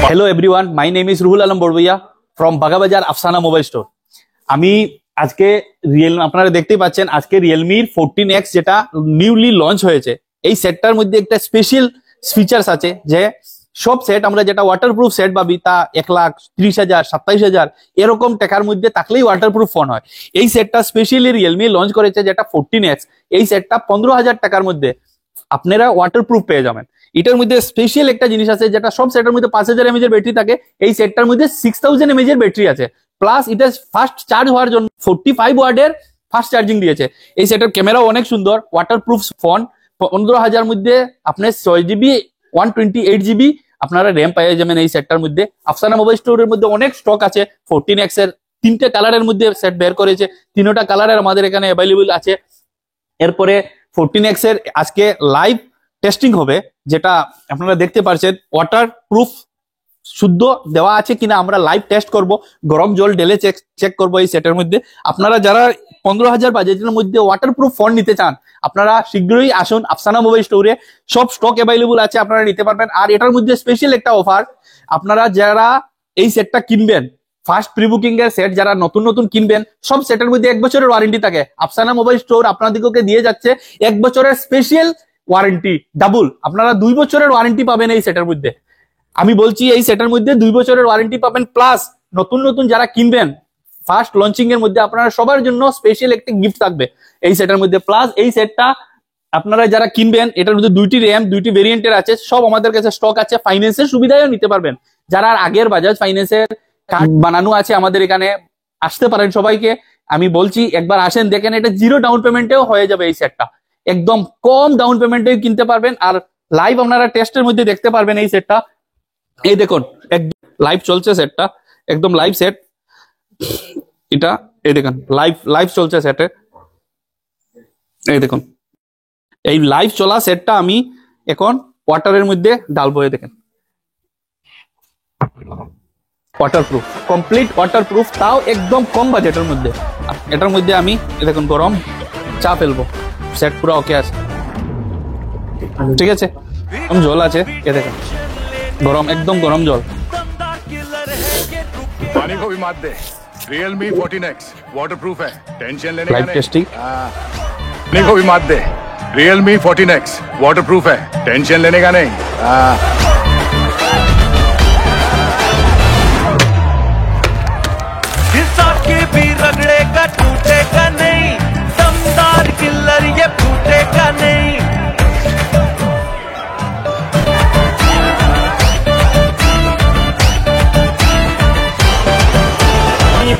Hello everyone, my name is Ruhul Alam बड़बैया from Bagabazar Afsana mobile store. আমি আজকে আপনারা দেখতেই পাচ্ছেন আজকে রিয়েলমির 14X যেটা নিউলি লঞ্চ হয়েছে, এই সেটটার মধ্যে একটা স্পেশাল ফিচার্স আছে যে সব সেট আমরা যেটা ওয়াটারপ্রুফ সেট পাবি তা 1,30,000 27,000 এরকম টাকার মধ্যে থাকলেই ওয়াটারপ্রুফ ফোন হয়। এই সেটটা স্পেশালি রিয়েলমি লঞ্চ করেছে যেটা 14X, এই সেটটা 15,000 টাকার মধ্যে আপনারা ওয়াটারপ্রুফ পেয়ে যাবেন। এটার মধ্যে স্পেশাল একটা জিনিস আছে যেটা সব সেটের মধ্যে 5,000 mAh এর ব্যাটারি থাকে, এই সেটটার মধ্যে 6,000 mAh এর ব্যাটারি আছে, প্লাস এটা ফাস্ট চার্জ হওয়ার জন্য 45 ওয়াটের ফাস্ট চার্জিং দিয়েছে। এই সেটের ক্যামেরাও অনেক সুন্দর, ওয়াটারপ্রুফ ফোন। 15,000 মধ্যে আপনি 6GB 128GB আপনারা র্যাম পেয়ে যাবেন এই সেটটার মধ্যে। আফসানা মোবাইল স্টোরের মধ্যে অনেক স্টক আছে। 14X এর 3টে কালারের মধ্যে সেট বের করেছে, 3টা কালারের আমাদের এখানে অ্যাভেলেবল আছে। এরপরে 14X এর আজকে লাইভ টেস্টিং হবে, যেটা আপনারা দেখতে পাচ্ছেন ওয়াটার প্রুফ শুদ্ধ দেওয়া আছে কিনা আমরা লাইভ টেস্ট করব, গরম জল ঢেলে চেক করব এই সেটের মধ্যে। আপনারা যারা 15,000 বাজেটের মধ্যে ওয়াটারপ্রুফ ফোন নিতে চান আপনারা শীঘ্রই আসুন আফসানা মোবাইল স্টোরে, সব স্টক অ্যাভেলেবল আছে, আপনারা নিতে পারবেন। আর এটার মধ্যে স্পেশাল একটা অফার, আপনারা যারা এই সেটটা কিনবেন, ফার্স্ট প্রি বুকিং এর সেট যারা নতুন নতুন কিনবেন, সব সেটের মধ্যে 1 বছরের ওয়ারেন্টি থাকে। আফসানা মোবাইল স্টোর আপনাদেরকে দিয়ে যাচ্ছে 1 বছরের স্পেশাল ওয়ারেন্টি ডাবল, আপনারা 2 বছরের ওয়ারেন্টি পাবেন এই সেটের মধ্যে। আমি বলছি এই সেটের মধ্যে 2 বছরের ওয়ারেন্টি পাবেন, প্লাস নতুন নতুন যারা কিনবেন ফার্স্ট লঞ্চিং এর মধ্যে আপনারা সবার জন্য স্পেশাল একটা গিফট থাকবে এই সেটের মধ্যে। প্লাস এই সেটটা আপনারা যারা কিনবেন এটার মধ্যে 2টি র্যাম 2টি ভেরিয়েন্টের আছে, সব আমাদের কাছে স্টক আছে। ফাইন্যান্সের সুবিধাও নিতে পারবেন, যারা আগের বাজাজ ফাইন্যান্সের কার্ড বানানো আছে আমাদের এখানে আসতে পারেন। সবাইকে আমি বলছি একবার আসেন, দেখেন, এটা 0 ডাউন পেমেন্টেও হয়ে যাবে এই সেটটা, একদম কম ডাউন পেমেন্টে কিনতে পারবেন। আর লাইভ আপনারা টেস্টের মধ্যে দেখতে পারবেন এই সেটটা। এই দেখুন একদম লাইভ চলছে সেটটা, একদম লাইভ সেট এটা। এই দেখুন লাইভ চলছে সেটে, এই দেখুন এই লাইভ চলা সেটটা আমি এখন ওয়াটারের মধ্যে ঢালবো। এই দেখেন ওয়াটারপ্রুফ, কমপ্লিট ওয়াটারপ্রুফ, তাও একদম কম বাজেটের মধ্যে। এটার মধ্যে আমি দেখুন গরম চা ফেলবো, সেট পুরো ওকে আছে, ঠিক আছে। জল আছে, এ দেখেন গরম, একদম গরম জল। पानी को भी मात दे। Realme 14X वाटरप्रूफ है, टेंशन लेने का नहीं। Live testing. पानी को भी मात दे। Realme 14X वाटरप्रूफ है, टेंशन लेने का नहीं। के भी रगड़ेगा टूटेगा नहीं, दमदार किलर ये फूटेगा नहीं।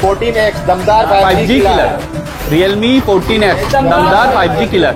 14X दमदार 5G किलर, Realme 14X दमदार 5G किलर।